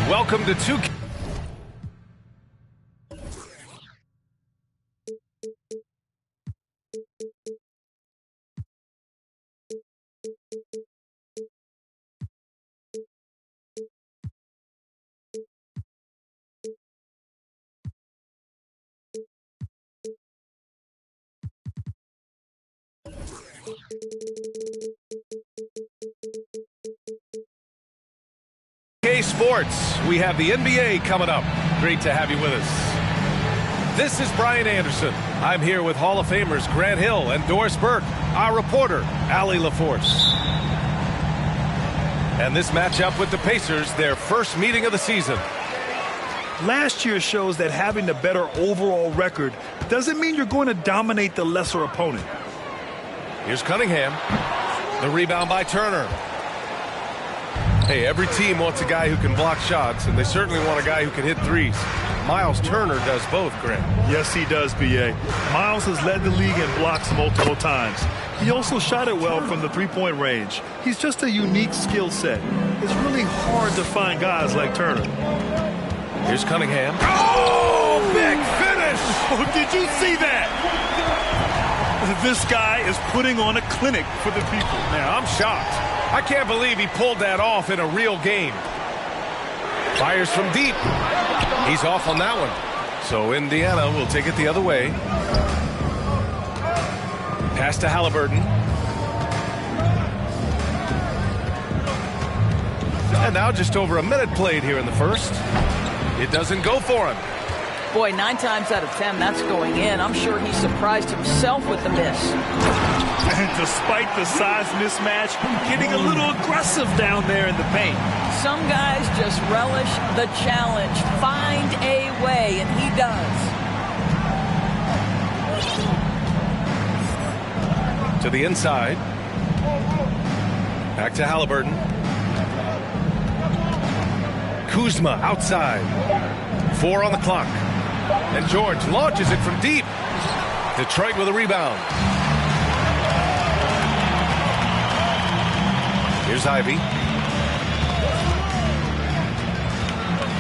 Welcome to 2. Sports. We have the NBA coming up. Great to have you with us. This is Brian Anderson. I'm here with Hall of Famers Grant Hill and Doris Burke, our reporter, Allie LaForce. And this matchup with the Pacers, their first meeting of the season. Last year shows that having the better overall record doesn't mean you're going to dominate the lesser opponent. Here's Cunningham. The rebound by Turner. Hey, every team wants a guy who can block shots, and they certainly want a guy who can hit threes. Miles Turner does both, Grant. Yes, he does, B.A. Miles has led the league in blocks multiple times. He also shot it well from the three-point range. He's just a unique skill set. It's really hard to find guys like Turner. Here's Cunningham. Oh, big finish! Oh, did you see that? This guy is putting on a clinic for the people. Now, I'm shocked. I can't believe he pulled that off in a real game. Fires from deep. He's off on that one. So Indiana will take it the other way. Pass to Halliburton. And now just over a minute played here in the first. It doesn't go for him. Boy, 9 times out of 10, that's going in. I'm sure he surprised himself with the miss. And despite the size mismatch, getting a little aggressive down there in the paint. Some guys just relish the challenge. Find a way, and he does. To the inside. Back to Halliburton. Kuzma outside. 4 on the clock. And George launches it from deep. Detroit with a rebound. Here's Ivy.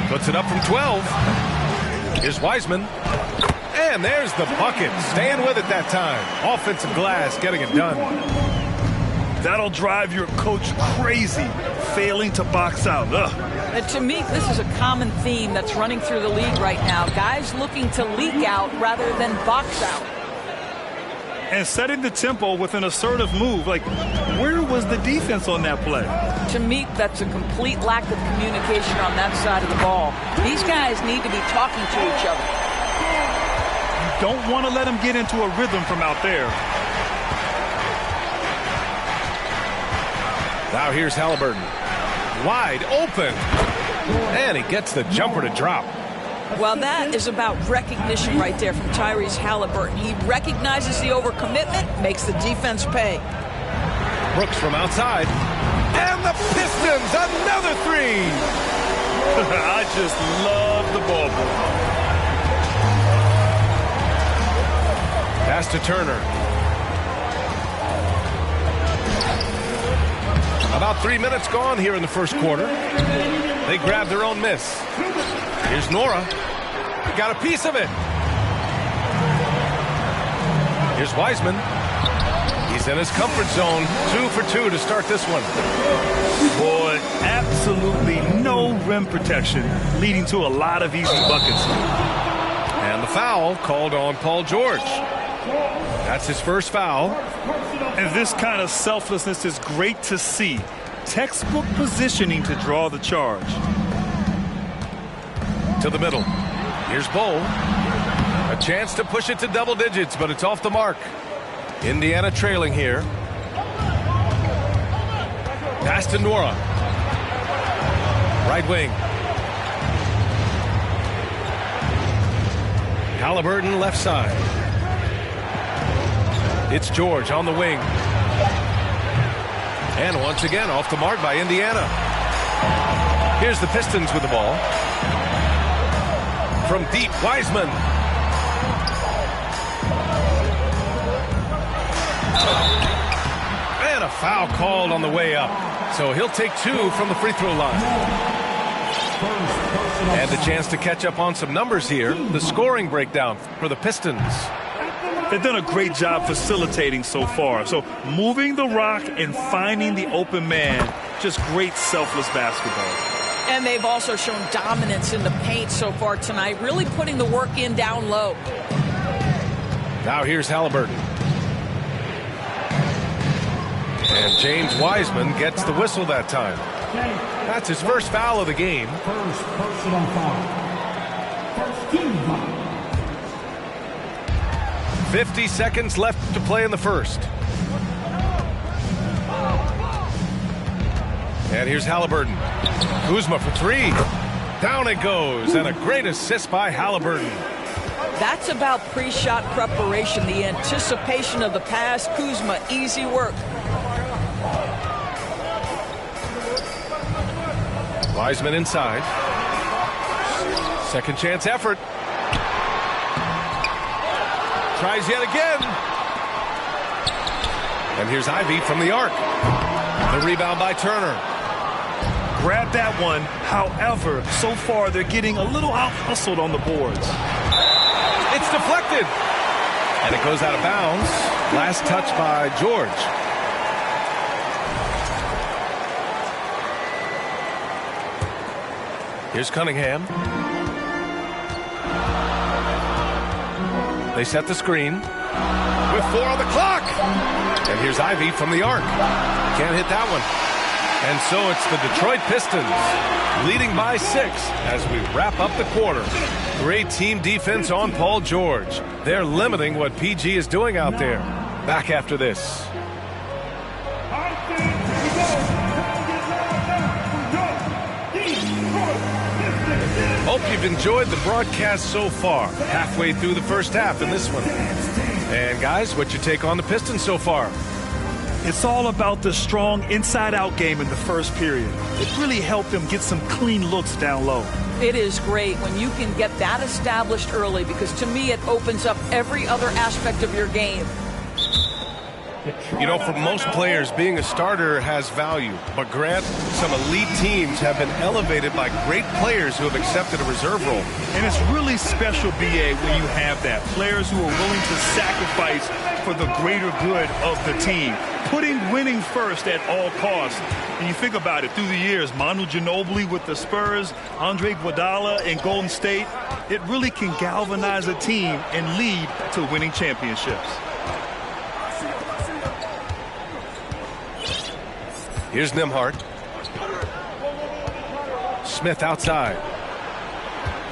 Puts it up from 12. Here's Wiseman. And there's the bucket. Staying with it that time. Offensive glass getting it done. That'll drive your coach crazy, failing to box out. And to me, this is a common theme that's running through the league right now. Guys looking to leak out rather than box out. And setting the tempo with an assertive move. Like, where was the defense on that play? To me, that's a complete lack of communication on that side of the ball. These guys need to be talking to each other. You don't want to let them get into a rhythm from out there. Now here's Halliburton. Wide open. And he gets the jumper to drop. Well, that is about recognition right there from Tyrese Halliburton. He recognizes the overcommitment, makes the defense pay. Brooks from outside. And the Pistons, another three. I just love the ball. Pass to Turner. About 3 minutes gone here in the first quarter. They grab their own miss. Here's Nora. Got a piece of it. Here's Wiseman. He's in his comfort zone. 2 for 2 to start this one. Boy, absolutely no rim protection, leading to a lot of easy buckets. And the foul called on Paul George. That's his first foul. And this kind of selflessness is great to see. Textbook positioning to draw the charge. To the middle. Here's Bowl. A chance to push it to double digits, but it's off the mark. Indiana trailing here. Pass to Nora. Right wing. Halliburton left side. It's George on the wing. And once again off the mark by Indiana. Here's the Pistons with the ball. From deep, Wiseman. And a foul called on the way up. So he'll take 2 from the free throw line. And a chance to catch up on some numbers here. The scoring breakdown for the Pistons. They've done a great job facilitating so far. So moving the rock and finding the open man, just great selfless basketball. And they've also shown dominance in the paint so far tonight, really putting the work in down low. Now here's Halliburton. And James Wiseman gets the whistle that time. That's his first foul of the game. First personal foul. First team foul. 50 seconds left to play in the first. And here's Halliburton. Kuzma for 3. Down it goes, and a great assist by Halliburton. That's about pre-shot preparation, the anticipation of the pass. Kuzma, easy work. Wiseman inside. Second chance effort. Tries yet again. And here's Ivy from the arc. The rebound by Turner. Grab that one. However, so far they're getting a little out-hustled on the boards. It's deflected. And it goes out of bounds. Last touch by George. Here's Cunningham. They set the screen. With 4 on the clock. And here's Ivy from the arc. Can't hit that one. And so it's the Detroit Pistons leading by 6 as we wrap up the quarter. Great team defense on Paul George. They're limiting what PG is doing out there. Back after this. Hope you've enjoyed the broadcast so far. Halfway through the first half in this one. And guys, what's your take on the Pistons so far? It's all about the strong inside-out game in the first period. It really helped them get some clean looks down low. It is great when you can get that established early, because to me it opens up every other aspect of your game. You know, for most players, being a starter has value. But Grant, some elite teams have been elevated by great players who have accepted a reserve role. And it's really special, B.A., when you have that. Players who are willing to sacrifice for the greater good of the team. Putting winning first at all costs. And you think about it, through the years, Manu Ginobili with the Spurs, Andre Iguodala in Golden State, it really can galvanize a team and lead to winning championships. Here's Nembhard. Smith outside.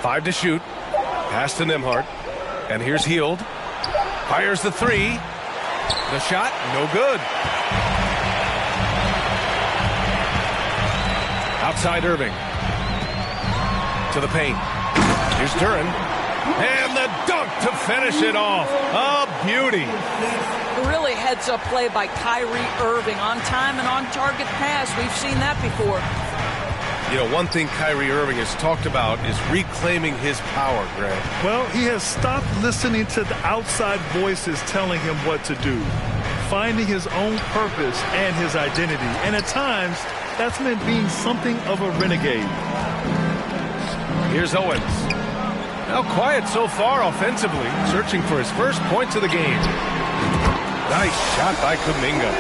5 to shoot. Pass to Nembhard. And here's Hield. Fires the 3. The shot, no good. Outside Irving. To the paint. Here's Duran. And the dunk to finish it off. A beauty. Really heads-up play by Kyrie Irving. On time and on target pass. We've seen that before. You know, one thing Kyrie Irving has talked about is reclaiming his power, Greg. Well, he has stopped listening to the outside voices telling him what to do. Finding his own purpose and his identity. And at times, that's meant being something of a renegade. Here's Owens. Now quiet so far offensively, searching for his first points of the game. Nice shot by Kuminga.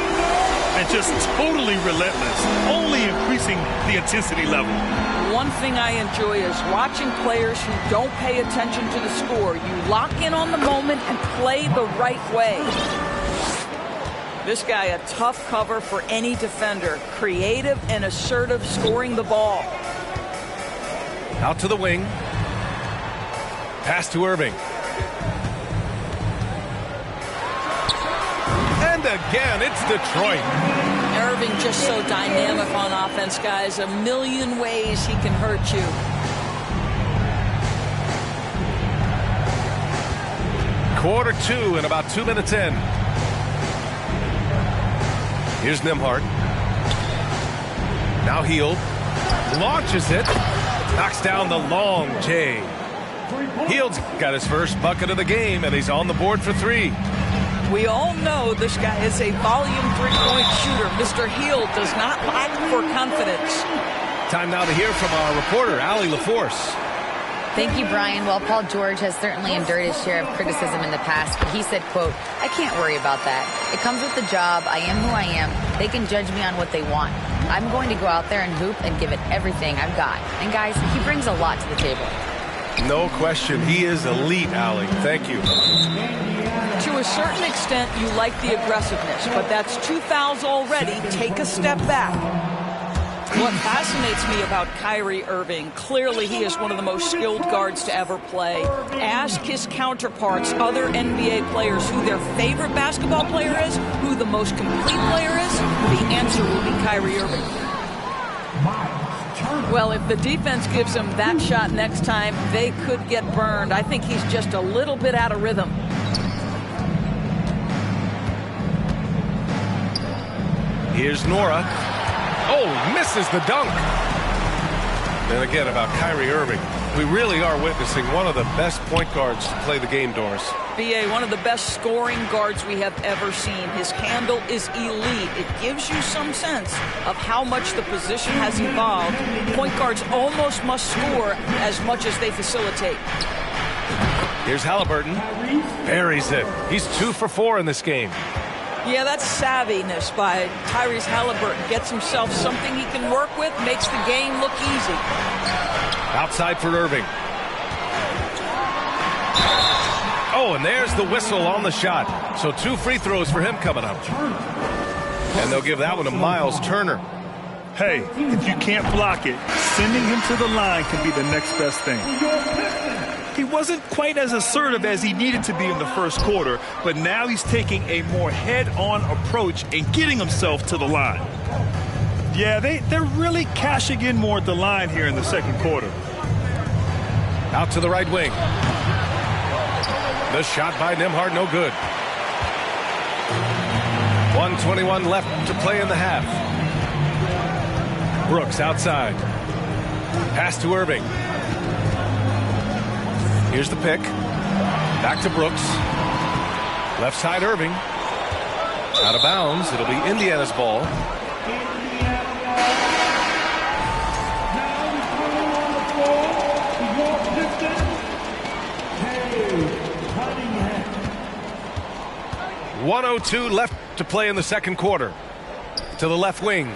And just totally relentless, only increasing the intensity level. One thing I enjoy is watching players who don't pay attention to the score. You lock in on the moment and play the right way. This guy, a tough cover for any defender. Creative and assertive scoring the ball. Out to the wing. Pass to Irving. And again, it's Detroit. Irving just so dynamic on offense, guys. A million ways he can hurt you. Quarter 2 and about 2 minutes in. Here's Nembhard. Now Hield. Launches it. Knocks down the long J. Hield's got his first bucket of the game, and he's on the board for 3. We all know this guy is a volume three-point shooter. Mr. Hield does not lack for confidence. Time now to hear from our reporter, Allie LaForce. Thank you, Brian. Well, Paul George has certainly endured his share of criticism in the past, but he said, quote, "I can't worry about that. It comes with the job. I am who I am. They can judge me on what they want. I'm going to go out there and hoop and give it everything I've got." And guys, he brings a lot to the table. No question. He is elite, Allie. Thank you. To a certain extent, you like the aggressiveness, but that's 2 fouls already. Take a step back. What fascinates me about Kyrie Irving, clearly he is one of the most skilled guards to ever play. Ask his counterparts, other NBA players, who their favorite basketball player is, who the most complete player is. The answer will be Kyrie Irving. Well, if the defense gives him that shot next time, they could get burned. I think he's just a little bit out of rhythm. Here's Nora. Oh, misses the dunk. And again, about Kyrie Irving, we really are witnessing one of the best point guards to play the game, Doris. BA, one of the best scoring guards we have ever seen. His handle is elite. It gives you some sense of how much the position has evolved. Point guards almost must score as much as they facilitate. Here's Halliburton. Buries it. He's 2 for 4 in this game. Yeah, that's savviness by Tyrese Halliburton. Gets himself something he can work with, makes the game look easy. Outside for Irving. Oh, and there's the whistle on the shot. So 2 free throws for him coming up. And they'll give that one to Miles Turner. Hey, if you can't block it, sending him to the line can be the next best thing. He wasn't quite as assertive as he needed to be in the first quarter, but now he's taking a more head-on approach and getting himself to the line. Yeah, they're really cashing in more at the line here in the second quarter. Out to the right wing. The shot by Nembhard, no good. 1:21 left to play in the half. Brooks outside. Pass to Irving. Here's the pick. Back to Brooks. Left side Irving. Out of bounds. It'll be Indiana's ball. .102 left to play in the second quarter. To the left wing.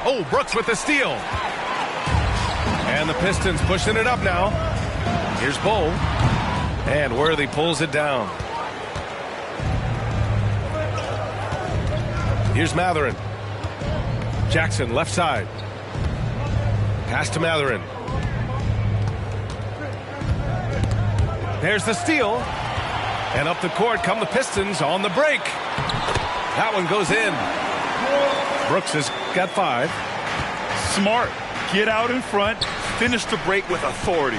Oh, Brooks with the steal. And the Pistons pushing it up now. Here's Bull. And Worthy pulls it down. Here's Mathurin. Jackson left side. Pass to Mathurin. There's the steal. And up the court come the Pistons on the break. That one goes in. Brooks has got 5. Smart. Get out in front. Finish the break with authority.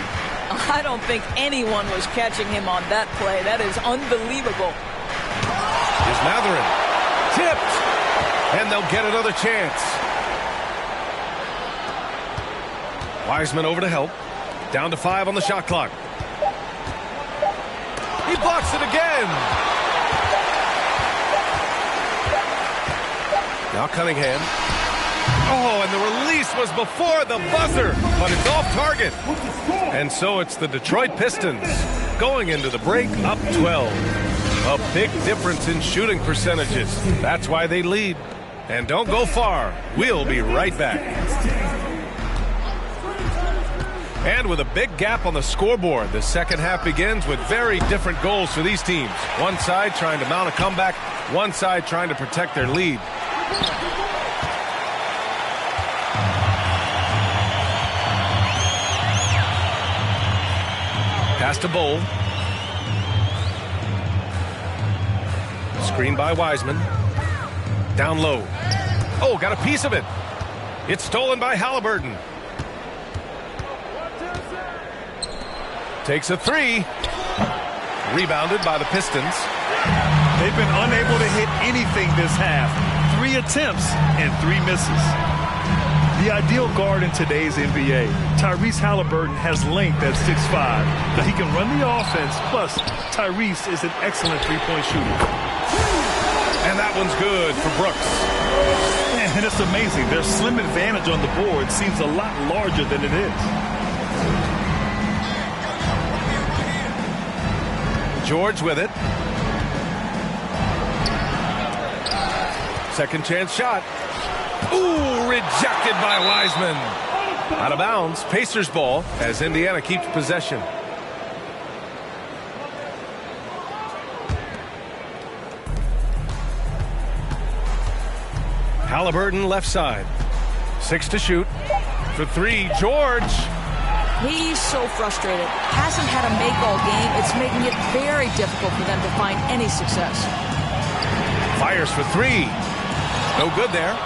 I don't think anyone was catching him on that play. That is unbelievable. Here's Mathurin. Tipped. And they'll get another chance. Wiseman over to help. Down to 5 on the shot clock. He blocks it again. Now Cunningham. Oh, and the release was before the buzzer, but it's off target. And so it's the Detroit Pistons going into the break up 12. A big difference in shooting percentages. That's why they lead. And don't go far. We'll be right back. And with a big gap on the scoreboard, the second half begins with very different goals for these teams. One side trying to mount a comeback, one side trying to protect their lead. Pass to Bull. Screen by Wiseman. Down low. Oh, got a piece of it. It's stolen by Halliburton. Takes a 3. Rebounded by the Pistons. They've been unable to hit anything this half. 3 attempts and 3 misses. The ideal guard in today's NBA, Tyrese Halliburton, has length at 6'5", but he can run the offense. Plus, Tyrese is an excellent three-point shooter. And that one's good for Brooks. And it's amazing. Their slim advantage on the board seems a lot larger than it is. George with it. Second chance shot. Ooh, rejected by Wiseman. Out of bounds. Pacers ball as Indiana keeps possession. Halliburton left side. 6 to shoot. For 3, George. He's so frustrated. Hasn't had a make all game. It's making it very difficult for them to find any success. Fires for 3. No good there.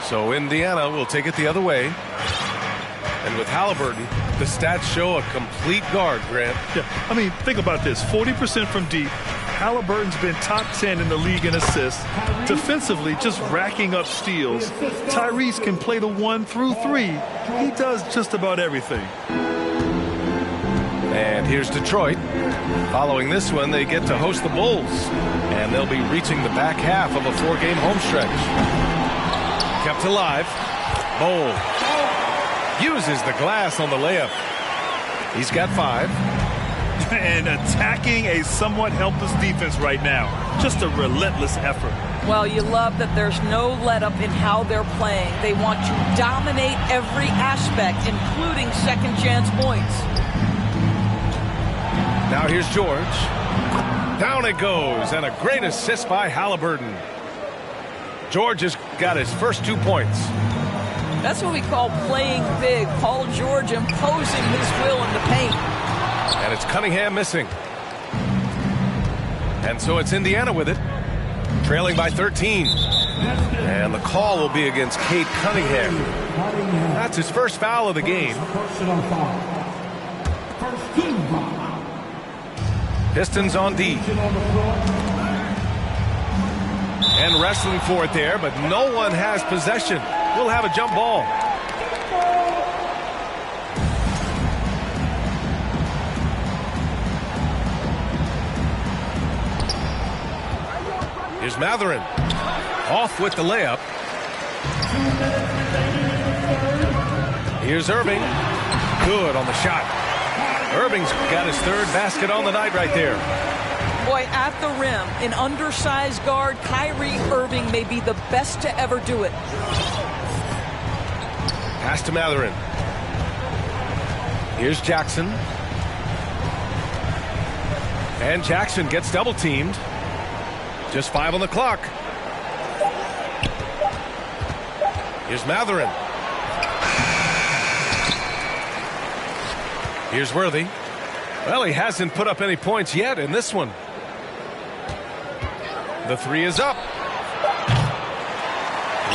So Indiana will take it the other way. And with Halliburton, the stats show a complete guard, Grant. Yeah, I mean, think about this. 40% from deep. Halliburton's been top 10 in the league in assists. Defensively, just racking up steals. Tyrese can play the 1 through 3. He does just about everything. And here's Detroit. Following this one, they get to host the Bulls. And they'll be reaching the back half of a 4-game home stretch. Kept alive. Bowl. Uses the glass on the layup. He's got 5. And attacking a somewhat helpless defense right now. Just a relentless effort. Well, you love that there's no let-up in how they're playing. They want to dominate every aspect, including second-chance points. Now here's George. Down it goes, and a great assist by Halliburton. George has got his first 2 points. That's what we call playing big. Paul George imposing his will in the paint. And it's Cunningham missing. And so it's Indiana with it, trailing by 13. And the call will be against Cade Cunningham. That's his first foul of the game. Pistons on D. And wrestling for it there, but no one has possession. We'll have a jump ball. Here's Mathurin. Off with the layup. Here's Irving. Good on the shot. Irving's got his 3rd basket on the night right there. Boy, at the rim, an undersized guard, Kyrie Irving may be the best to ever do it. Pass to Mathurin. Here's Jackson. And Jackson gets double teamed. Just 5 on the clock. Here's Mathurin. Here's Worthy. Well, he hasn't put up any points yet in this one. The 3 is up.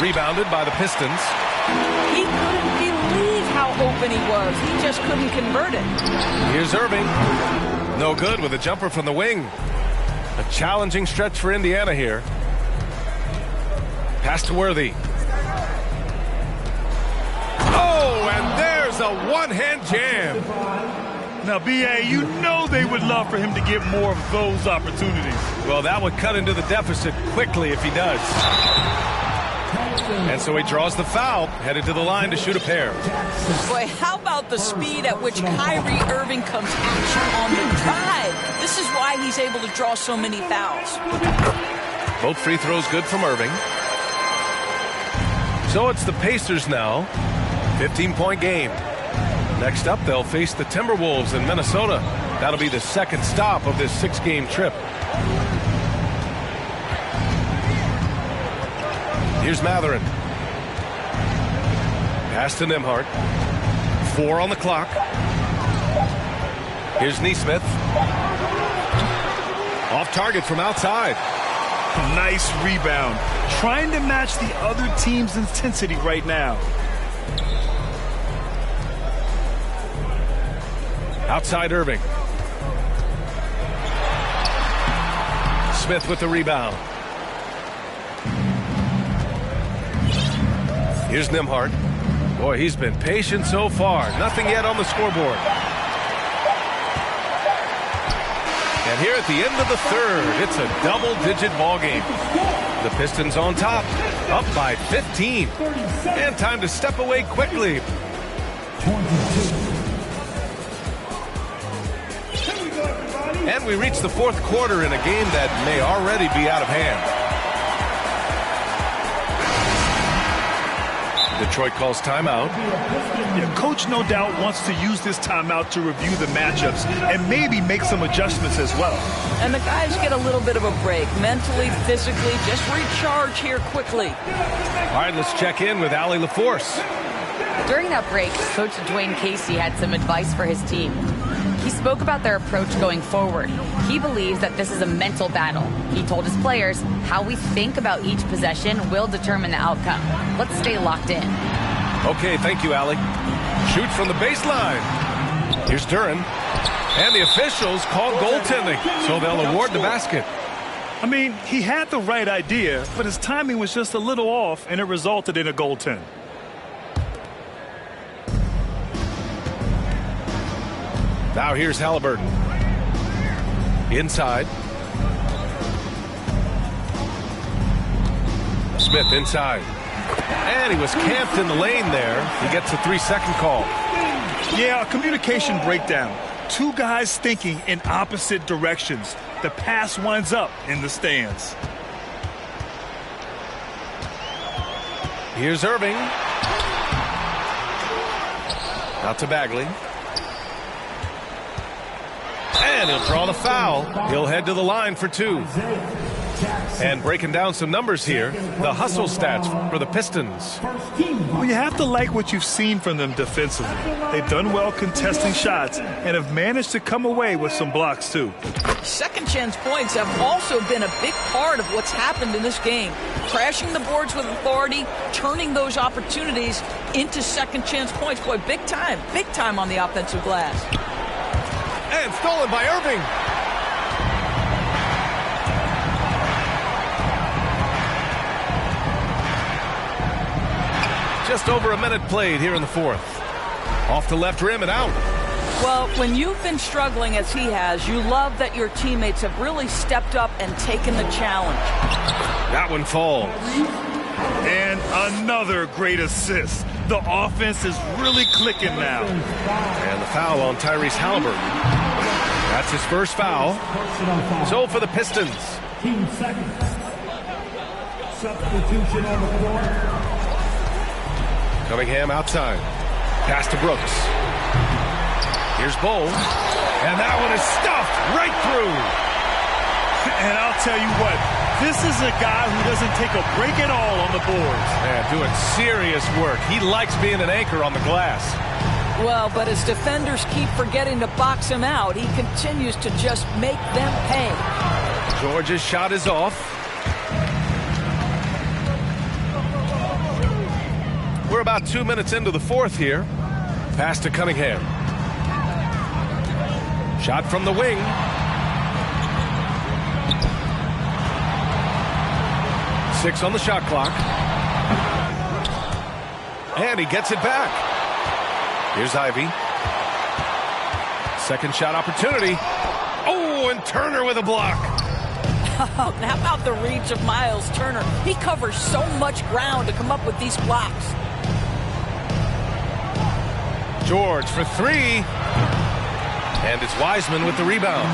Rebounded by the Pistons. He couldn't believe how open he was. He just couldn't convert it. Here's Irving. No good with a jumper from the wing. A challenging stretch for Indiana here. Pass to Worthy. Oh, and there's a one-hand jam. Now, B.A., you know they would love for him to get more of those opportunities. Well, that would cut into the deficit quickly if he does. And so he draws the foul, headed to the line to shoot a pair. Boy, how about the speed at which Kyrie Irving comes at you on the drive? This is why he's able to draw so many fouls. Both free throws good from Irving. So it's the Pacers now. 15-point game. Next up, they'll face the Timberwolves in Minnesota. That'll be the second stop of this 6-game trip. Here's Mathurin. Pass to Nembhard. 4 on the clock. Here's Nesmith. Off target from outside. Nice rebound. Trying to match the other team's intensity right now. Outside Irving. Smith with the rebound. Here's Nembhard. Boy, he's been patient so far. Nothing yet on the scoreboard. And here at the end of the third, it's a double-digit ball game. The Pistons on top, up by 15. And time to step away quickly. And we reach the fourth quarter in a game that may already be out of hand. Detroit calls timeout. Yeah, coach no doubt wants to use this timeout to review the matchups and maybe make some adjustments as well. And the guys get a little bit of a break, mentally, physically, just recharge here quickly. All right, let's check in with Allie LaForce. During that break, Coach Dwayne Casey had some advice for his team. He spoke about their approach going forward. He believes that this is a mental battle. He told his players how we think about each possession will determine the outcome. Let's stay locked in. Okay, thank you, Allie. Shoots from the baseline. Here's Duran. And the officials call goaltending, so they'll award the basket. I mean, he had the right idea, but his timing was just a little off, and it resulted in a goaltend. Now here's Halliburton. Inside. Smith inside. And he was camped in the lane there. He gets a 3-second call. Yeah, a communication breakdown. Two guys thinking in opposite directions. The pass winds up in the stands. Here's Irving. Out to Bagley. And he'll draw the foul. He'll head to the line for 2. And breaking down some numbers here, the hustle stats for the Pistons. Well, you have to like what you've seen from them defensively. They've done well contesting shots and have managed to come away with some blocks, too. Second chance points have also been a big part of what's happened in this game. Crashing the boards with authority, turning those opportunities into second chance points. Boy, big time on the offensive glass. And stolen by Irving. Just over a minute played here in the fourth. Off the left rim and out. Well, when you've been struggling as he has, you love that your teammates have really stepped up and taken the challenge. That one falls. And another great assist. The offense is really clicking now. And the foul on Tyrese Halliburton. That's his first foul. So for the Pistons. 15 seconds. Substitution on the floor. Cunningham outside. Pass to Brooks. Here's Bowles. And that one is stuffed right through. And I'll tell you what, this is a guy who doesn't take a break at all on the boards. Man, doing serious work. He likes being an anchor on the glass. Well, but as defenders keep forgetting to box him out, he continues to just make them pay. George's shot is off. We're about 2 minutes into the fourth here. Pass to Cunningham. Shot from the wing. Six on the shot clock. And he gets it back. Here's Ivy. Second shot opportunity. Oh, and Turner with a block. How about the reach of Miles Turner? He covers so much ground to come up with these blocks. George for 3. And it's Wiseman with the rebound.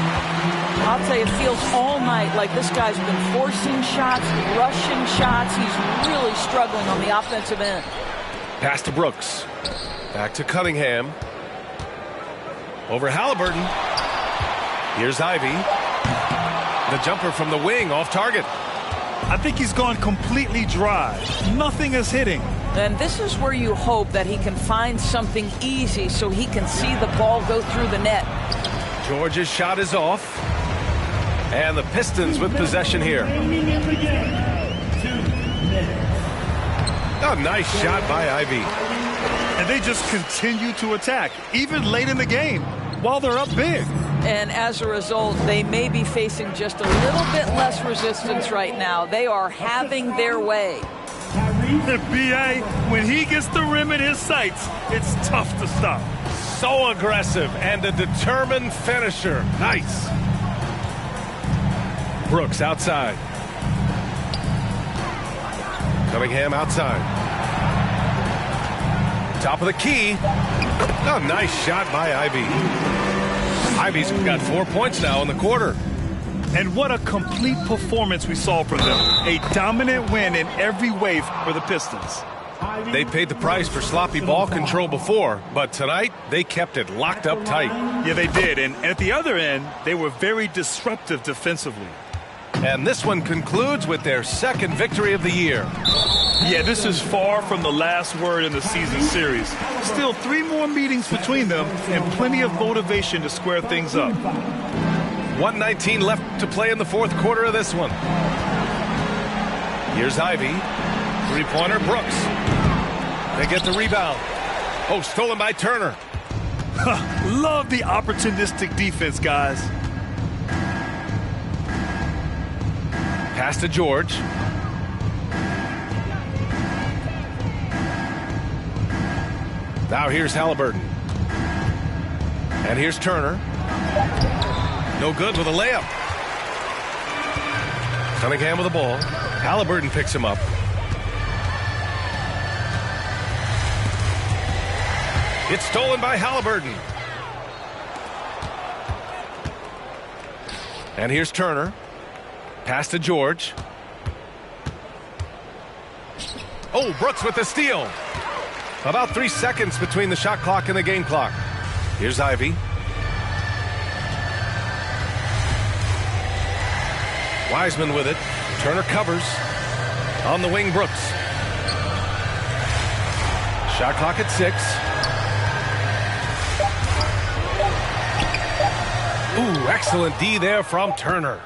I'll tell you, it feels all night like this guy's been forcing shots, rushing shots. He's really struggling on the offensive end. Pass to Brooks. Back to Cunningham. Over Halliburton. Here's Ivy. The jumper from the wing off target. I think he's gone completely dry. Nothing is hitting. And this is where you hope that he can find something easy so he can see the ball go through the net. George's shot is off. And the Pistons with possession here. A nice shot by Ivy. And they just continue to attack, even late in the game, while they're up big. And as a result, they may be facing just a little bit less resistance right now. They are having their way. B.A., when he gets the rim in his sights, it's tough to stop. So aggressive and a determined finisher. Nice. Brooks outside. Cunningham outside. Top of the key. Oh, nice shot by Ivy. Ivy's got 4 points now in the quarter. And what a complete performance we saw from them. A dominant win in every way for the Pistons. They paid the price for sloppy ball control before, but tonight they kept it locked up tight. Yeah, they did. And at the other end, they were very disruptive defensively. And this one concludes with their second victory of the year. Yeah, this is far from the last word in the season series. Still 3 more meetings between them and plenty of motivation to square things up. 1:19 left to play in the fourth quarter of this one. Here's Ivy. Three-pointer, Brooks. They get the rebound. Oh, stolen by Turner. Love the opportunistic defense, guys. Pass to George. Now here's Halliburton. And here's Turner. No good with a layup. Cunningham with the ball. Halliburton picks him up. It's stolen by Halliburton. And here's Turner. Pass to George. Oh, Brooks with the steal. About 3 seconds between the shot clock and the game clock. Here's Ivy. Wiseman with it. Turner covers. On the wing, Brooks. Shot clock at 6. Ooh, excellent D there from Turner.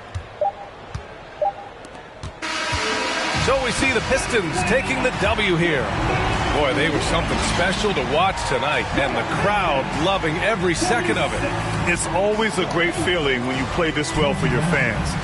So we see the Pistons taking the W here. Boy, they were something special to watch tonight, and the crowd loving every second of it. It's always a great feeling when you play this well for your fans.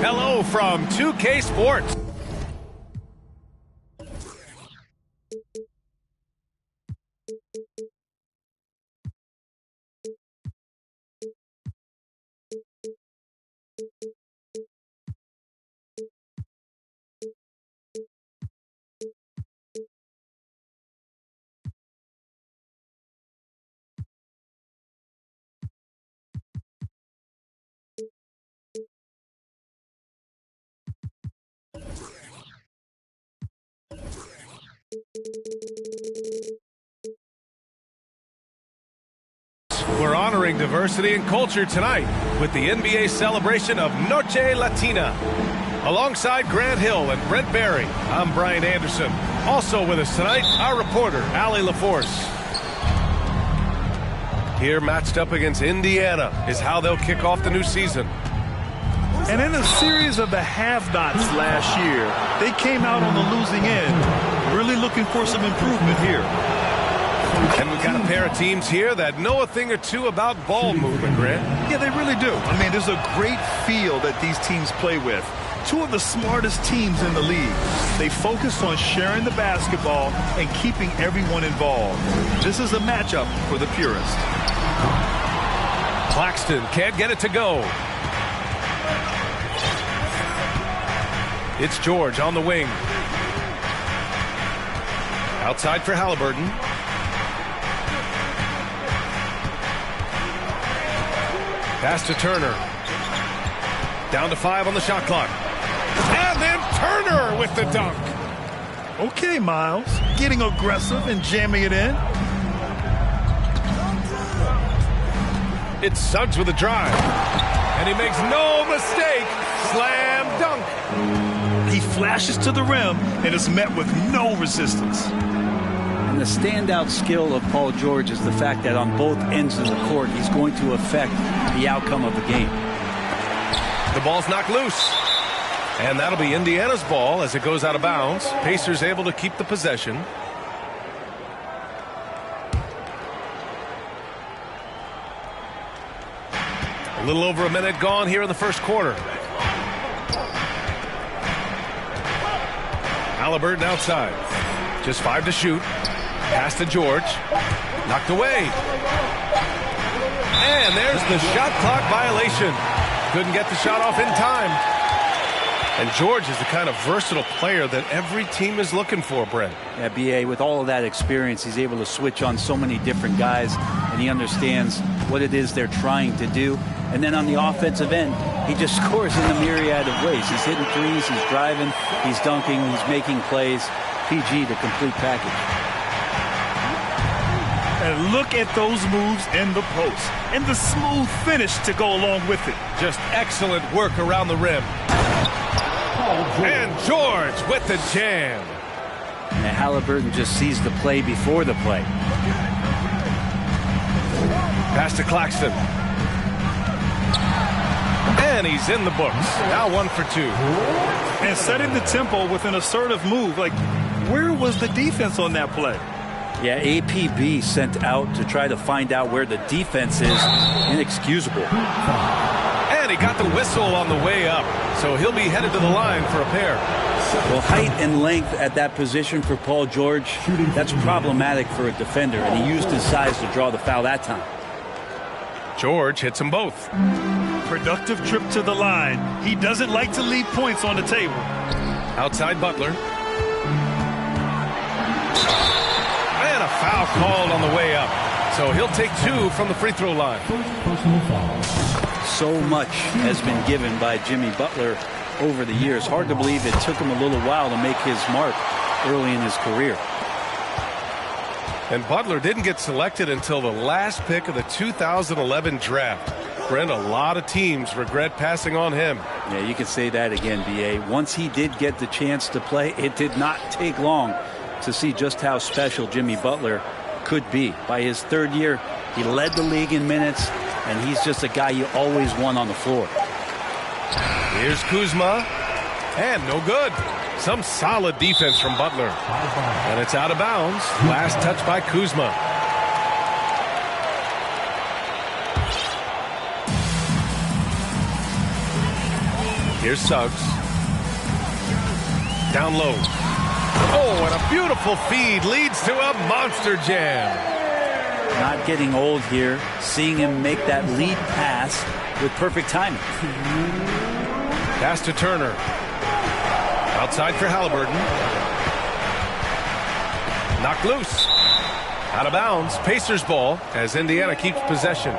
Hello from 2K Sports. We're honoring diversity and culture tonight with the NBA celebration of Noche Latina. Alongside Grant Hill and Brent Barry, I'm Brian Anderson. Also with us tonight, our reporter, Allie LaForce. Here matched up against Indiana is how they'll kick off the new season. And in a series of the have-nots last year, they came out on the losing end, really looking for some improvement here. And we've got a pair of teams here that know a thing or two about ball movement, Grant. Yeah, they really do. I mean, there's a great feel that these teams play with. Two of the smartest teams in the league. They focus on sharing the basketball and keeping everyone involved. This is a matchup for the purist. Claxton can't get it to go. It's George on the wing. Outside for Halliburton. Pass to Turner. Down to 5 on the shot clock. And then Turner with the dunk. Okay, Miles. Getting aggressive and jamming it in. It's Suggs with a drive. And he makes no mistake. Slam dunk. He flashes to the rim and is met with no resistance. And the standout skill of Paul George is the fact that on both ends of the court, he's going to affect the outcome of the game. The ball's knocked loose. And that'll be Indiana's ball as it goes out of bounds. Pacers able to keep the possession. A little over a minute gone here in the first quarter. Halliburton outside. Just 5 to shoot. Pass to George. Knocked away. And there's the shot clock violation. Couldn't get the shot off in time. And George is the kind of versatile player that every team is looking for, Brent. Yeah, B.A., with all of that experience, he's able to switch on so many different guys, and he understands what it is they're trying to do. And then on the offensive end, he just scores in a myriad of ways. He's hitting threes, he's driving, he's dunking, he's making plays. PG, the complete package. And look at those moves in the post. And the smooth finish to go along with it. Just excellent work around the rim. And George with the jam. And Halliburton just sees the play before the play. Pass to Claxton. And he's in the books. Now 1 for 2. And setting the tempo with an assertive move. Like, where was the defense on that play? Yeah, APB sent out to try to find out where the defense is. Inexcusable. And he got the whistle on the way up. So he'll be headed to the line for a pair. Well, height and length at that position for Paul George, that's problematic for a defender. And he used his size to draw the foul that time. George hits them both. Productive trip to the line. He doesn't like to leave points on the table. Outside Butler. And a foul called on the way up. So he'll take 2 from the free throw line. So much has been given by Jimmy Butler over the years. Hard to believe it took him a little while to make his mark early in his career. And Butler didn't get selected until the last pick of the 2011 draft. Brent, a lot of teams regret passing on him. Yeah, you can say that again, B.A. Once he did get the chance to play, it did not take long to see just how special Jimmy Butler could be. By his 3rd year, he led the league in minutes, and he's just a guy you always want on the floor. Here's Kuzma, and no good. Some solid defense from Butler. And it's out of bounds. Last touch by Kuzma. Here's Suggs. Down low. Oh, and a beautiful feed leads to a monster jam. Not getting old here. Seeing him make that lead pass with perfect timing. Pass to Turner. Outside for Halliburton. Knocked loose. Out of bounds. Pacers ball as Indiana keeps possession.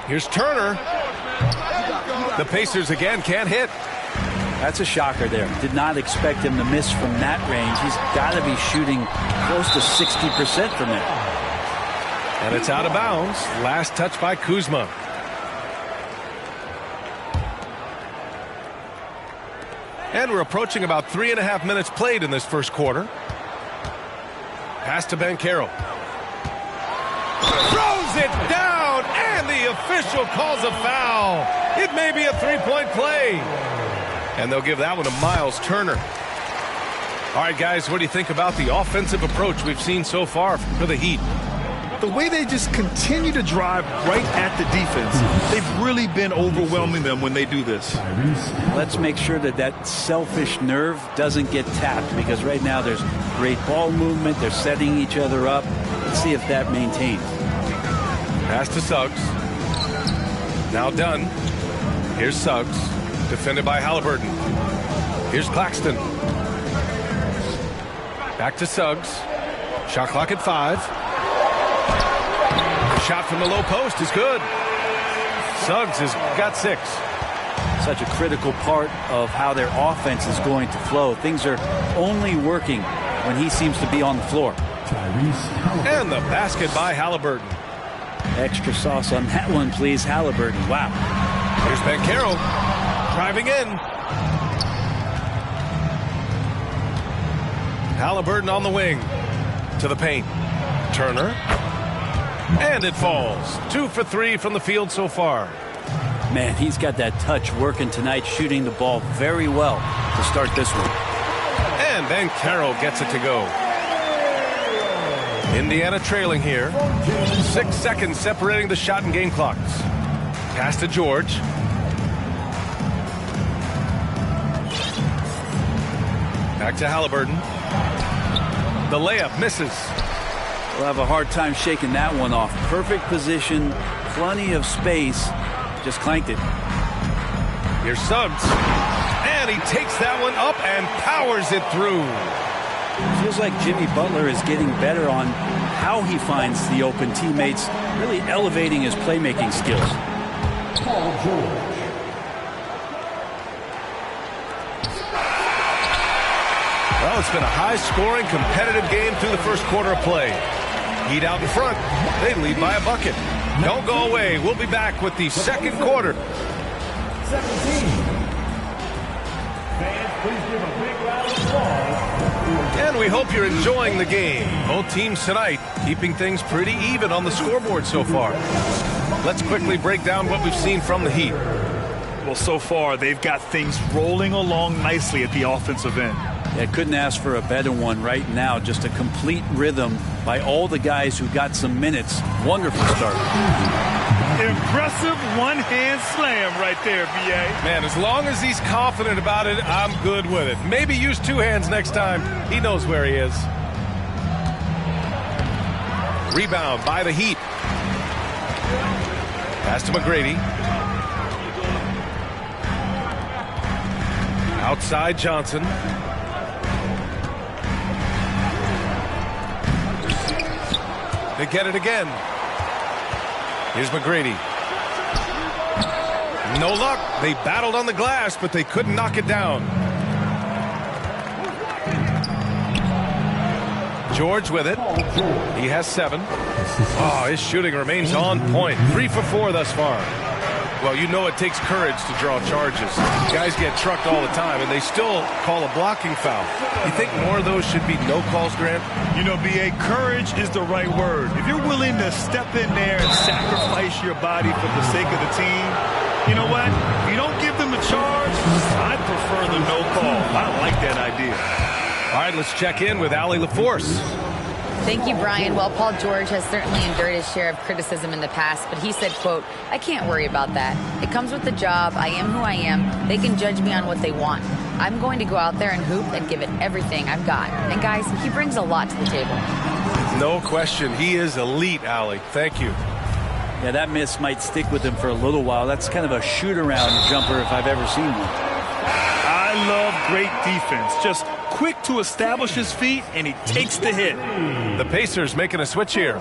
Here's Turner. The Pacers again can't hit. That's a shocker there. Did not expect him to miss from that range. He's got to be shooting close to 60% from it. And it's out of bounds. Last touch by Kuzma. And we're approaching about 3.5 minutes played in this first quarter. Pass to Banchero. Throws it down, and the official calls a foul. It may be a three-point play. And they'll give that one to Miles Turner. All right, guys, what do you think about the offensive approach we've seen so far for the Heat? The way they just continue to drive right at the defense, they've really been overwhelming them when they do this. Let's make sure that that selfish nerve doesn't get tapped, because right now there's great ball movement. They're setting each other up. Let's see if that maintains. Pass to Suggs. Now done. Here's Suggs. Defended by Halliburton. Here's Claxton. Back to Suggs. Shot clock at 5. Shot from the low post is good. Suggs has got 6. Such a critical part of how their offense is going to flow. Things are only working when he seems to be on the floor. And the basket by Halliburton. Extra sauce on that one, please, Halliburton. Wow. Here's Banchero driving in. Halliburton on the wing to the paint. Turner. And it falls. 2 for 3 from the field so far. Man, he's got that touch working tonight, shooting the ball very well to start this one. And Banchero gets it to go. Indiana trailing here. 6 seconds separating the shot and game clocks. Pass to George. Back to Halliburton. The layup misses. We'll have a hard time shaking that one off. Perfect position, plenty of space. Just clanked it. Here's Suggs. And he takes that one up and powers it through. Feels like Jimmy Butler is getting better on how he finds the open teammates, really elevating his playmaking skills. Paul George. Well, it's been a high-scoring, competitive game through the first quarter of play. Heat out in front. They lead by a bucket. Don't go away. We'll be back with the second quarter. 17. Fans, please give a big round of applause. And we hope you're enjoying the game. Both teams tonight keeping things pretty even on the scoreboard so far. Let's quickly break down what we've seen from the Heat. Well, so far, they've got things rolling along nicely at the offensive end. Yeah, couldn't ask for a better one right now. Just a complete rhythm by all the guys who got some minutes. Wonderful start. Impressive one-hand slam right there, B.A. Man, as long as he's confident about it, I'm good with it. Maybe use 2 hands next time. He knows where he is. Rebound by the Heat. Pass to McGrady. Outside Johnson. They get it again. Here's McGrady. No luck. They battled on the glass, but they couldn't knock it down. George with it. He has 7. Oh, his shooting remains on point. 3 for 4 thus far. Well, you know it takes courage to draw charges. Guys get trucked all the time, and they still call a blocking foul. You think more of those should be no calls, Grant? You know, B.A., courage is the right word. If you're willing to step in there and sacrifice your body for the sake of the team, you know what? If you don't give them a charge, I prefer the no call. I like that idea. All right, let's check in with Allie LaForce. Thank you, Brian. Well, Paul George has certainly endured his share of criticism in the past, but he said, quote, I can't worry about that. It comes with the job. I am who I am. They can judge me on what they want. I'm going to go out there and hoop and give it everything I've got. And guys, he brings a lot to the table. No question. He is elite, Allie. Thank you. Yeah, that miss might stick with him for a little while. That's kind of a shoot-around jumper if I've ever seen one. I love great defense. Just quick to establish his feet, and he takes the hit. The Pacers making a switch here.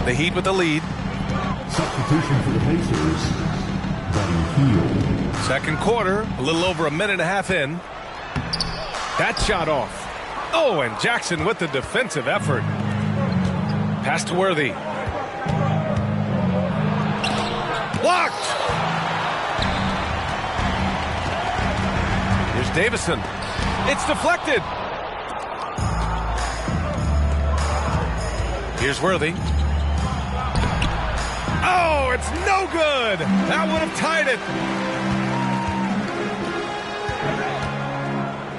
The Heat with the lead. Substitution for the Pacers, Buddy Hield. Second quarter, a little over a minute and a half in. That shot off. Oh, and Jackson with the defensive effort. Pass to Worthy. Blocked! Here's Davison. It's deflected. Here's Worthy. Oh, it's no good. That would have tied it.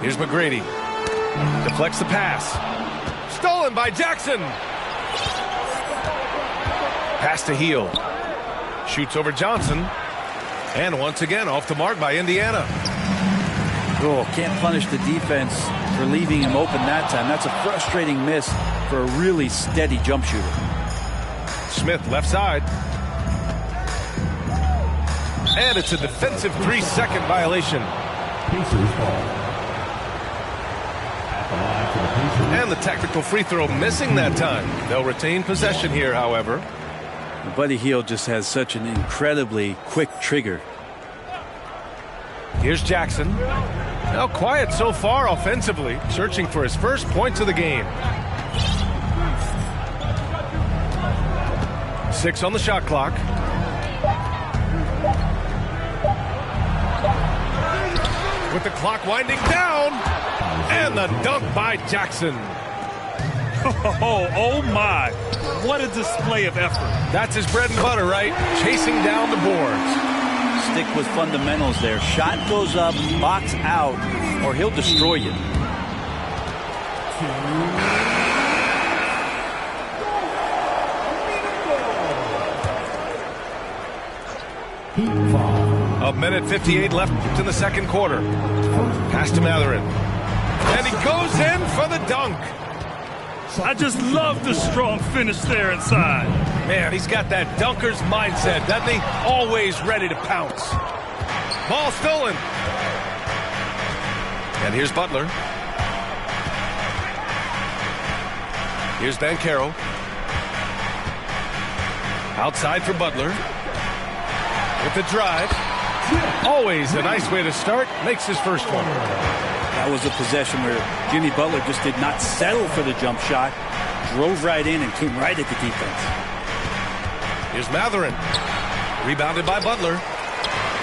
Here's McGrady. Deflects the pass. Stolen by Jackson. Pass to Hield. Shoots over Johnson. And once again off the mark by Indiana. Oh, can't punish the defense for leaving him open that time. That's a frustrating miss for a really steady jump shooter. Smith left side. And it's a defensive 3-second violation. Pacers ball. And the technical free throw missing that time. They'll retain possession here, however. Buddy Hield just has such an incredibly quick trigger. Here's Jackson. Now quiet so far offensively, searching for his first points of the game. 6 on the shot clock. With the clock winding down. And the dunk by Jackson. Oh my. What a display of effort. That's his bread and butter, right? Chasing down the boards. Stick with fundamentals there. Shot goes up, box out, or he'll destroy you. A minute 58 left in the second quarter. Pass to Matherin. And he goes in for the dunk. I just love the strong finish there inside. Man, he's got that dunker's mindset, doesn't he? Always ready to pounce. Ball stolen. And here's Butler. Here's Banchero. Outside for Butler. With the drive. Always a nice way to start. Makes his first one. That was a possession where Jimmy Butler just did not settle for the jump shot. Drove right in and came right at the defense. Here's Matherin. Rebounded by Butler.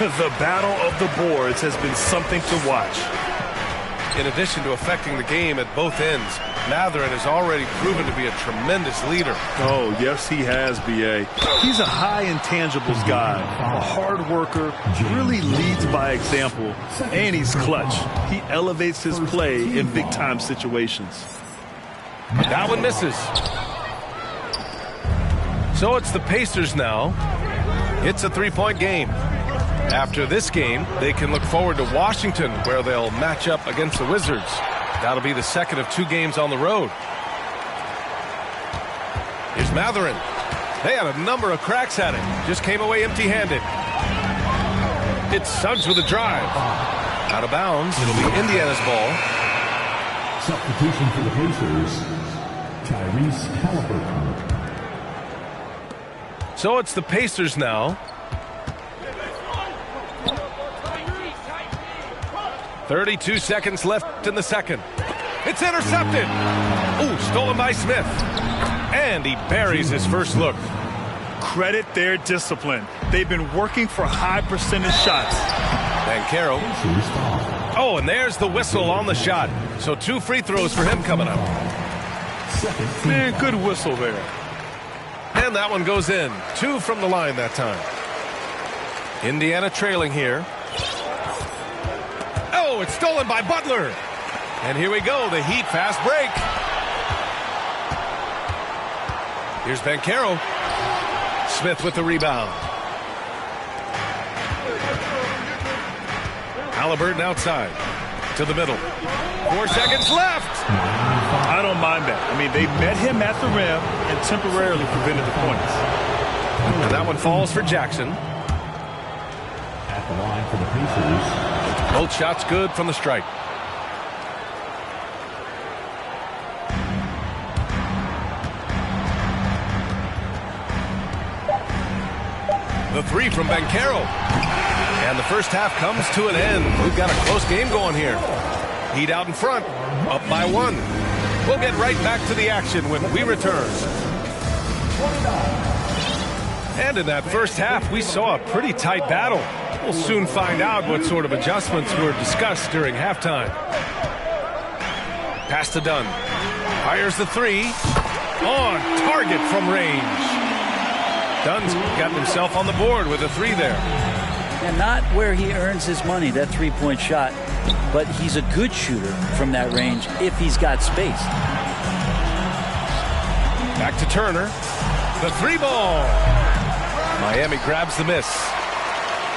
The battle of the boards has been something to watch. In addition to affecting the game at both ends, Matherin has already proven to be a tremendous leader. Oh, yes, he has, B.A. He's a high intangibles guy, a hard worker, really leads by example, and he's clutch. He elevates his play in big-time situations. That one misses. So it's the Pacers now. It's a three-point game. After this game, they can look forward to Washington, where they'll match up against the Wizards. That'll be the second of 2 games on the road. Here's Matherin. They had a number of cracks at it. Just came away empty-handed. It's Suggs with a drive. Out of bounds. It'll be Indiana's ball. Substitution for the Pacers, Tyrese Halliburton. So it's the Pacers now. 32 seconds left in the second. It's intercepted. Ooh, stolen by Smith. And he buries his first look. Credit their discipline. They've been working for high percentage shots. Banchero. Oh, and there's the whistle on the shot. So 2 free throws for him coming up. Man, good whistle there. And that one goes in. 2 from the line that time. Indiana trailing here. Oh, it's stolen by Butler. And here we go, the Heat fast break. Here's Banchero. Smith with the rebound. Halliburton outside to the middle. 4 seconds left. I don't mind that. I mean, they met him at the rim and temporarily prevented the points. And that one falls for Jackson. At the line for the Pacers. Both shots good from the strike. The three from Banchero. And the first half comes to an end. We've got a close game going here. Heat out in front, up by 1. We'll get right back to the action when we return. And in that first half, we saw a pretty tight battle. We'll soon find out what sort of adjustments were discussed during halftime. Pass to Dunn. Fires the three. On target from range. Dunn's got himself on the board with a 3 there. And not where he earns his money, that three-point shot. But he's a good shooter from that range if he's got space. Back to Turner. The 3-ball. Miami grabs the miss.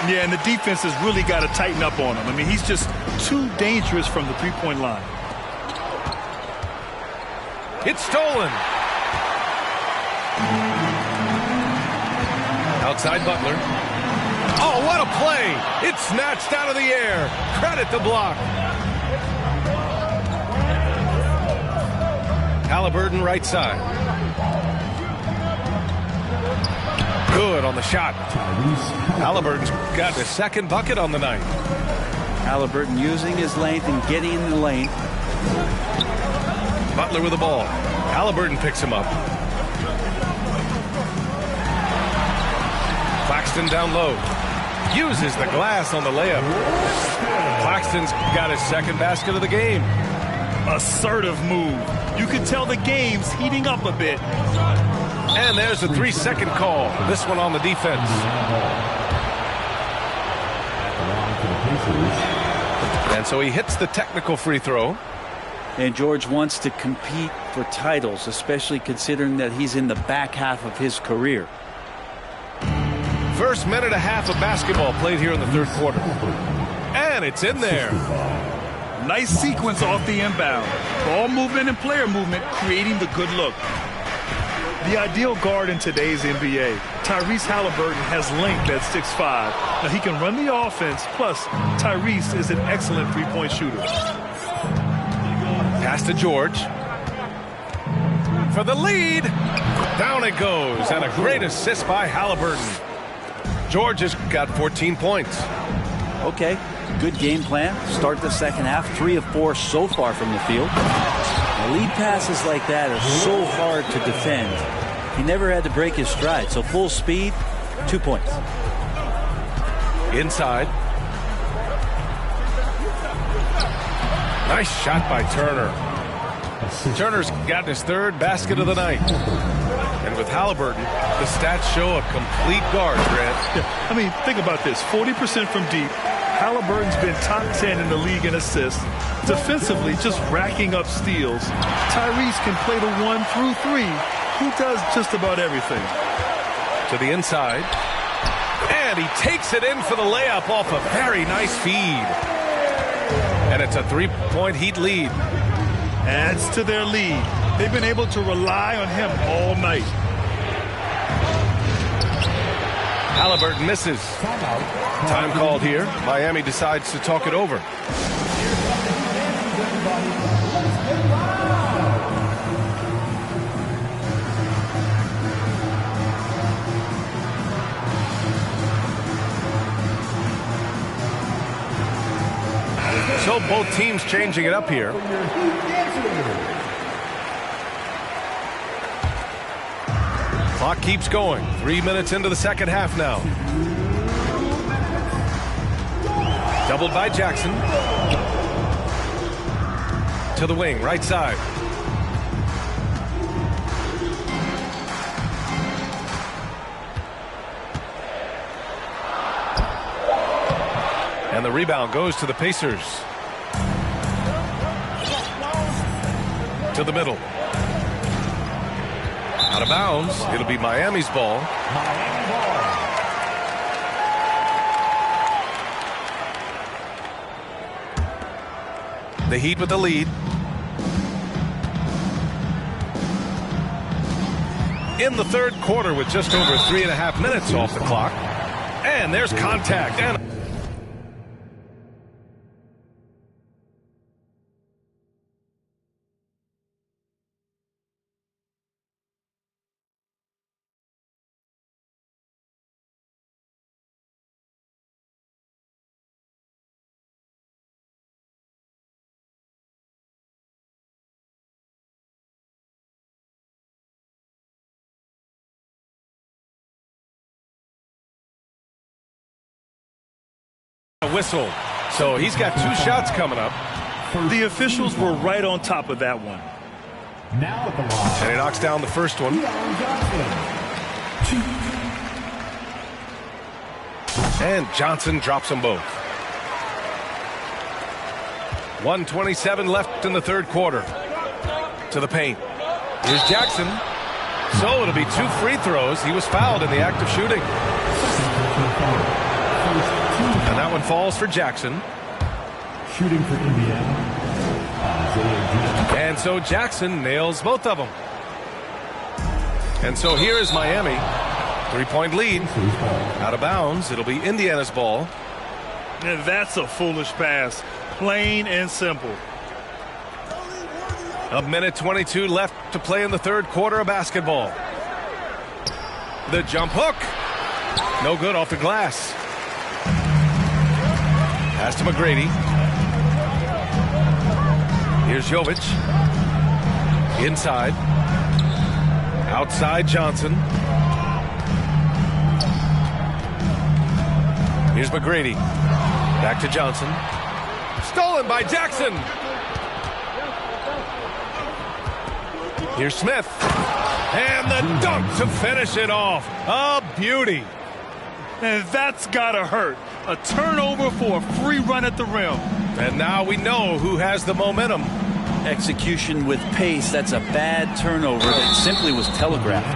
Yeah, and the defense has really got to tighten up on him. I mean, he's just too dangerous from the three-point line. It's stolen. Outside Butler. Oh, what a play. It's snatched out of the air. Credit the block. Halliburton right side. Good on the shot. Halliburton's got his second bucket on the night. Halliburton using his length and getting in the lane. Butler with the ball. Halliburton picks him up. Claxton down low. Uses the glass on the layup. Claxton's got his second basket of the game. Assertive move. You can tell the game's heating up a bit. And there's a 3-second call. This one on the defense. And so he hits the technical free throw. And George wants to compete for titles, especially considering that he's in the back half of his career. First minute and a half of basketball played here in the third quarter. And it's in there. Nice sequence off the inbound. Ball movement and player movement creating the good look. The ideal guard in today's NBA, Tyrese Halliburton, has length at 6'5". Now he can run the offense, plus Tyrese is an excellent three-point shooter. Pass to George. For the lead. Down it goes. And a great assist by Halliburton. George has got 14 points. Okay, good game plan. Start the second half. 3 of 4 so far from the field. Lead passes like that are so hard to defend. He never had to break his stride. So full speed, 2 points. Inside. Nice shot by Turner. Turner's gotten his third basket of the night. And with Halliburton, the stats show a complete guard, Grant. Yeah, I mean, think about this. 40% from deep. Halliburton's been top 10 in the league in assists. Defensively, just racking up steals. Tyrese can play the 1 through 3. He does just about everything. To the inside. And he takes it in for the layup off a very nice feed. And it's a 3-point Heat lead. Adds to their lead. They've been able to rely on him all night. Halliburton misses. Time called here. Miami decides to talk it over. So both teams changing it up here. Clock keeps going. 3 minutes into the second half now. Doubled by Jackson. To the wing, right side. And the rebound goes to the Pacers. To the middle. Out of bounds. It'll be Miami's ball. The Heat with the lead. In the third quarter with just over 3.5 minutes off the clock. And there's contact. And whistle. So he's got 2 shots coming up. The officials were right on top of that one. Now at the line. And he knocks down the first one. And Johnson drops them both. 1:27 left in the third quarter. To the paint. Here's Jackson. So it'll be 2 free throws. He was fouled in the act of shooting. And that one falls for Jackson. Shooting for Indiana. And so Jackson nails both of them. And so here is Miami. 3-point lead. Out of bounds. It'll be Indiana's ball. And that's a foolish pass. Plain and simple. 1:22 left to play in the third quarter of basketball. The jump hook. No good off the glass. Pass to McGrady. Here's Jovic. Inside. Outside Johnson. Here's McGrady. Back to Johnson. Stolen by Jackson. Here's Smith. And the dunk to finish it off. A beauty. And that's gotta hurt. A turnover for a free run at the rim. And now we know who has the momentum. Execution with pace. That's a bad turnover that simply was telegraphed.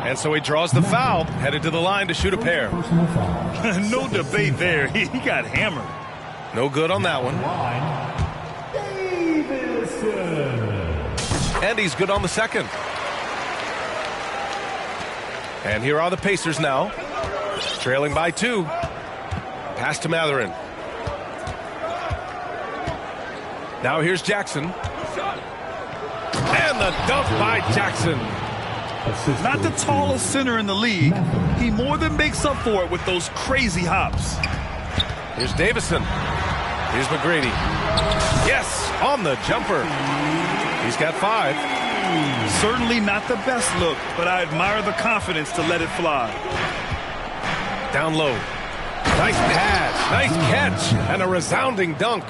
And so he draws the foul, headed to the line to shoot a pair. No debate there. He got hammered. No good on that one. And he's good on the second. And here are the Pacers now. Trailing by 2. Pass to Matherin. Now here's Jackson. And the dunk by Jackson. Not the tallest center in the league. He more than makes up for it with those crazy hops. Here's Davison. Here's McGrady. Yes, on the jumper. He's got 5. Certainly not the best look, but I admire the confidence to let it fly. Down low. Nice pass, nice catch, and a resounding dunk.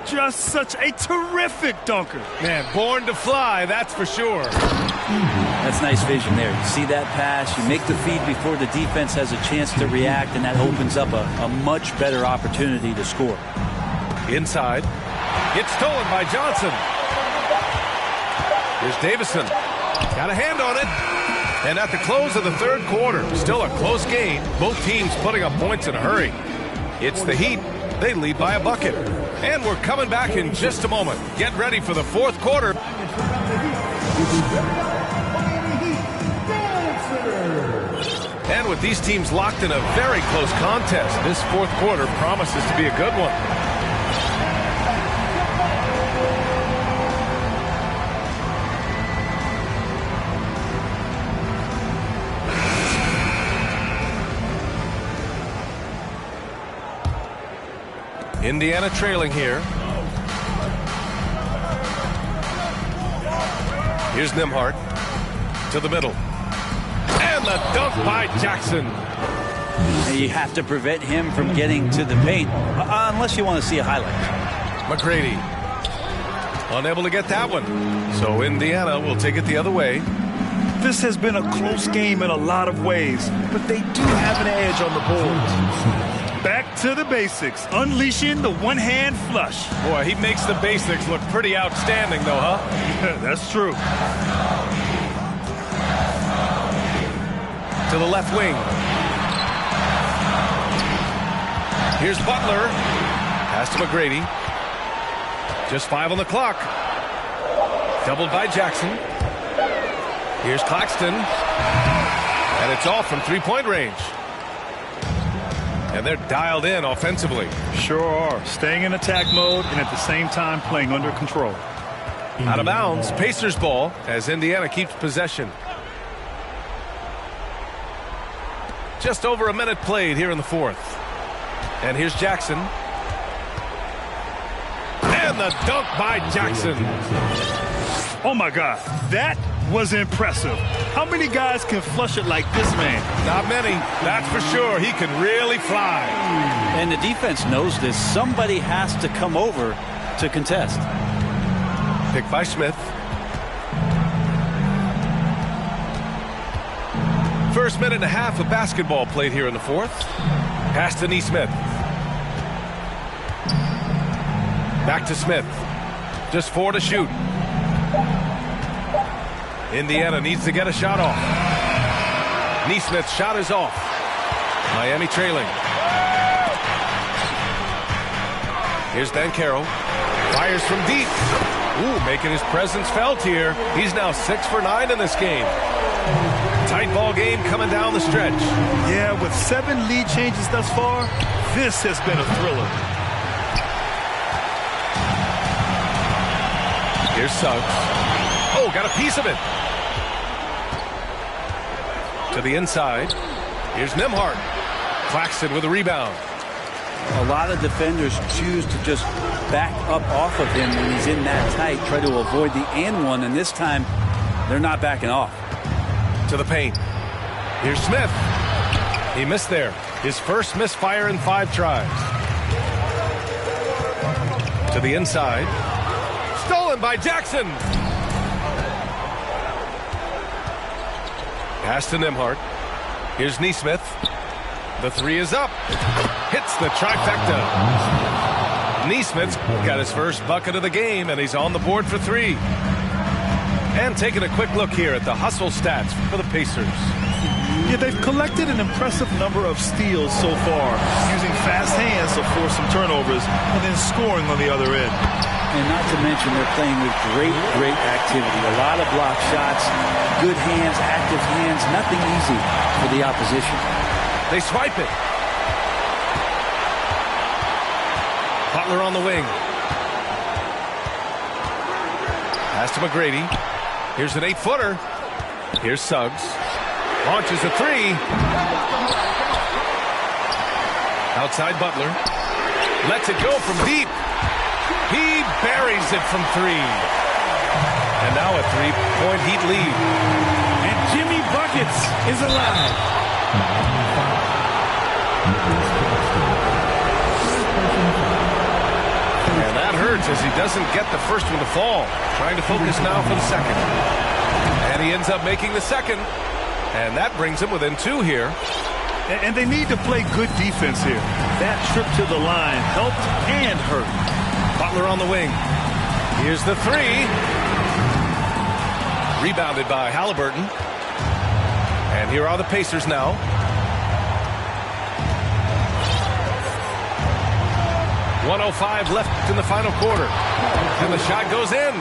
Just such a terrific dunker. Man, born to fly, that's for sure. That's nice vision there. You see that pass, you make the feed before the defense has a chance to react, and that opens up a much better opportunity to score. Inside. It's stolen by Johnson. Here's Davison. Got a hand on it. And at the close of the third quarter, still a close game. Both teams putting up points in a hurry. It's the Heat. They lead by a bucket. And we're coming back in just a moment. Get ready for the fourth quarter. And with these teams locked in a very close contest, this fourth quarter promises to be a good one. Indiana trailing here. Here's Nembhard to the middle. And the dunk by Jackson. And you have to prevent him from getting to the paint, unless you want to see a highlight. McGrady unable to get that one. So Indiana will take it the other way. This has been a close game in a lot of ways, but they do have an edge on the board. Back to the basics, unleashing the one-hand flush. Boy, he makes the basics look pretty outstanding, though, huh? That's true. to the left wing. Here's Butler. Pass to McGrady. Just 5 on the clock. Doubled by Jackson. Here's Claxton. And it's off from 3-point range. And they're dialed in offensively. Sure are. Staying in attack mode and at the same time playing under control. Out of bounds, Pacers ball as Indiana keeps possession. Just over a minute played here in the fourth. And here's Jackson. And the dunk by Jackson. Oh my God, that was impressive. How many guys can flush it like this man? Not many, that's for sure. He can really fly. And the defense knows this. Somebody has to come over to contest. Pick by Smith. First minute and a half of basketball played here in the fourth. Pass to Nesmith. Back to Smith. Just 4 to shoot. Indiana needs to get a shot off. Nesmith's shot is off. Miami trailing. Here's Banchero. Fires from deep. Ooh, making his presence felt here. He's now 6 for 9 in this game. Tight ball game coming down the stretch. Yeah, with 7 lead changes thus far, this has been a thriller. Here's Suggs. Oh, got a piece of it. To the inside. Here's Nembhard. Claxton with a rebound. A lot of defenders choose to just back up off of him when he's in that tight, try to avoid the and one, and this time they're not backing off. To the paint. Here's Smith. He missed there. His first misfire in 5 tries. To the inside. Stolen by Jackson. Pass to Nembhard. Here's Nesmith. The 3 is up. Hits the trifecta. Nesmith's got his first bucket of the game, and he's on the board for 3. And taking a quick look here at the hustle stats for the Pacers. Yeah, they've collected an impressive number of steals so far, using fast hands to force some turnovers and then scoring on the other end. And not to mention they're playing with great activity. A lot of block shots, good hands, active hands, nothing easy for the opposition. They swipe it. Butler on the wing. Pass to McGrady. Here's an 8-footer. Here's Suggs. Launches a 3. Outside Butler. Lets it go from deep. He buries it from 3. And now a 3-point Heat lead. And Jimmy Buckets is alive. And that hurts as he doesn't get the first one to fall. Trying to focus now for the second. And he ends up making the second. And that brings him within 2 here. And they need to play good defense here. That trip to the line helped and hurt. Butler on the wing. Here's the 3. Rebounded by Halliburton. And here are the Pacers now. .105 left in the final quarter. And the shot goes in.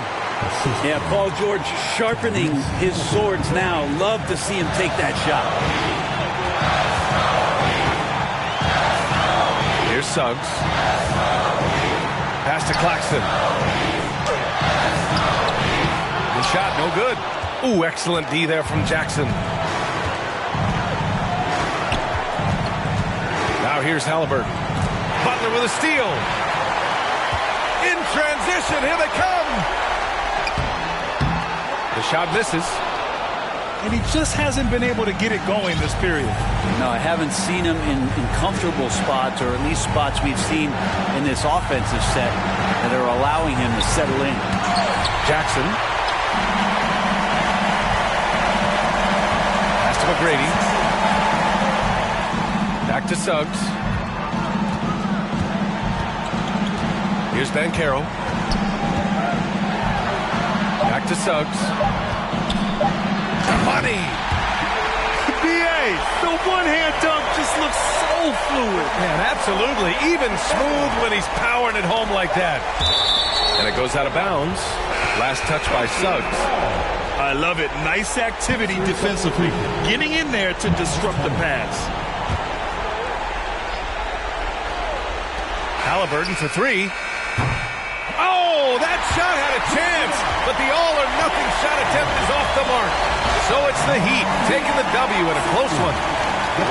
Yeah, Paul George sharpening his swords now. Love to see him take that shot. Here's Suggs. Pass to Claxton. The shot, no good. Ooh, excellent D there from Jackson. Now here's Halliburton. Butler with a steal. In transition, here they come. The shot misses. And he just hasn't been able to get it going this period. No, I haven't seen him in comfortable spots, or at least spots we've seen in this offensive set that are allowing him to settle in. Jackson. Pass to McGrady. Back to Suggs. Here's Banchero. Back to Suggs. Money. BA, way. The one-hand dunk just looks so fluid. Man, absolutely. Even smooth when he's powering it home like that. And it goes out of bounds. Last touch by Suggs. I love it. Nice activity defensively. Getting in there to disrupt the pass. Halliburton for three. Oh, that shot had a chance, but the all-or-nothing shot attempt is off the mark. So it's the Heat taking the W in a close one.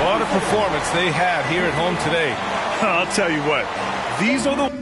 What a performance they had here at home today. I'll tell you what, these are the